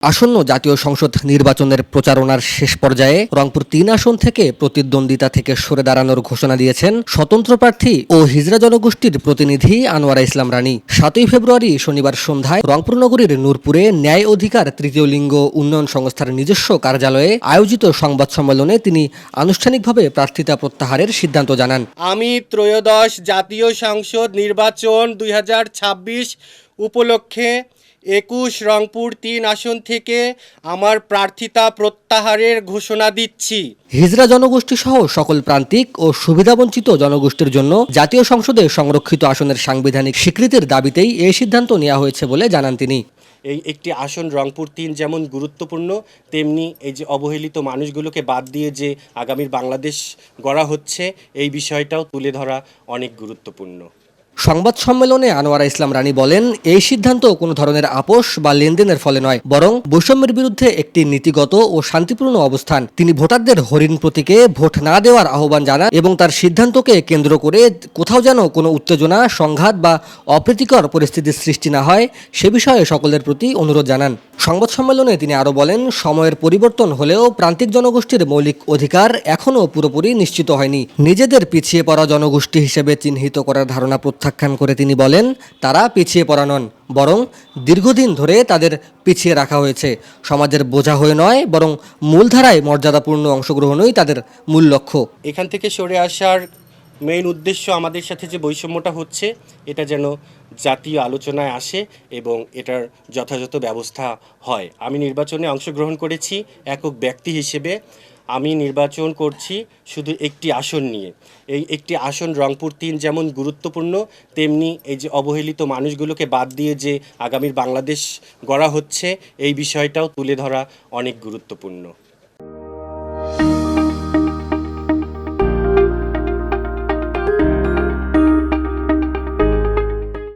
আসন্ন জাতীয় সংসদ নির্বাচনের প্রচারণার শেষ পর্যায়ে রংপুর ৩ আসন থেকে প্রতিদ্বন্দ্বিতা থেকে সরে দাঁড়ানোর ঘোষণা দিয়েছেন স্বতন্ত্র প্রার্থী ও হিজড়া জনগোষ্ঠীর প্রতিনিধি আনোয়ারা ইসলাম রানী। ৭ই ফেব্রুয়ারি শনিবার সন্ধ্যায় রংপুর নগরীর নূরপুরে ন্যায় অধিকার তৃতীয় লিঙ্গ উন্নয়ন সংস্থার নিজস্ব কার্যালয়ে আয়োজিত সংবাদ সম্মেলনে তিনি আনুষ্ঠানিকভাবে প্রার্থিতা প্রত্যাহারের সিদ্ধান্ত জানান। আমি ত্রয়োদশ জাতীয় সংসদ নির্বাচন ২০২৬ উপলক্ষে ২১ রংপুর ৩ আসন থেকে আমার প্রার্থিতা প্রত্যাহারের ঘোষণা দিচ্ছি। হিজড়া জনগোষ্ঠী সহ সকল প্রান্তিক ও সুবিধাবঞ্চিত জনগোষ্ঠীর জন্য জাতীয় সংসদে সংরক্ষিত আসনের সাংবিধানিক স্বীকৃতির দাবিতেই এই সিদ্ধান্ত নেওয়া হয়েছে বলে জানান তিনি। এই একটি আসন রংপুর ৩ যেমন গুরুত্বপূর্ণ, তেমনি এই যে অবহেলিত মানুষগুলোকে বাদ দিয়ে যে আগামীর বাংলাদেশ গড়া হচ্ছে, এই বিষয়টাও তুলে ধরা অনেক গুরুত্বপূর্ণ। সংবাদ সম্মেলনে আনোয়ারা ইসলাম রানী বলেন, এই সিদ্ধান্ত কোনো ধরনের আপোষ বা লেনদেনের ফলে নয়, বরং বৈষম্যের বিরুদ্ধে একটি নীতিগত ও শান্তিপূর্ণ অবস্থান। তিনি ভোটারদের হরিণ প্রতীকে ভোট না দেওয়ার আহ্বান জানান এবং তার সিদ্ধান্তকে কেন্দ্র করে কোথাও যেন কোনো উত্তেজনা, সংঘাত বা অপ্রীতিকর পরিস্থিতির সৃষ্টি না হয় সে বিষয়ে সকলের প্রতি অনুরোধ জানান। সংবাদ সম্মেলনে তিনি আরও বলেন, সময়ের পরিবর্তন হলেও প্রান্তিক জনগোষ্ঠীর মৌলিক অধিকার এখনও পুরোপুরি নিশ্চিত হয়নি। নিজেদের পিছিয়ে পড়া জনগোষ্ঠী হিসেবে চিহ্নিত করার ধারণা প্রত্যাখ্যান করে তিনি বলেন, তারা পিছিয়ে পড়া নন, বরং দীর্ঘদিন ধরে তাদের পিছিয়ে রাখা হয়েছে। সমাজের বোঝা হয়ে নয়, বরং মূলধারায় মর্যাদাপূর্ণ অংশগ্রহণই তাদের মূল লক্ষ্য। এখান থেকে সরে আসার মেইন উদ্দেশ্য আমাদের সাথে যে বৈষম্যটা হচ্ছে, এটা যেন জাতীয় আলোচনায় আসে এবং এটার যথাযথ ব্যবস্থা হয়। আমি নির্বাচনে অংশগ্রহণ করেছি একক ব্যক্তি হিসেবে। আমি নির্বাচন করছি শুধু একটি আসন নিয়ে। এই একটি আসন রংপুর ৩ যেমন গুরুত্বপূর্ণ, তেমনি এই যে অবহেলিত মানুষগুলোকে বাদ দিয়ে যে আগামীর বাংলাদেশ গড়া হচ্ছে, এই বিষয়টাও তুলে ধরা অনেক গুরুত্বপূর্ণ।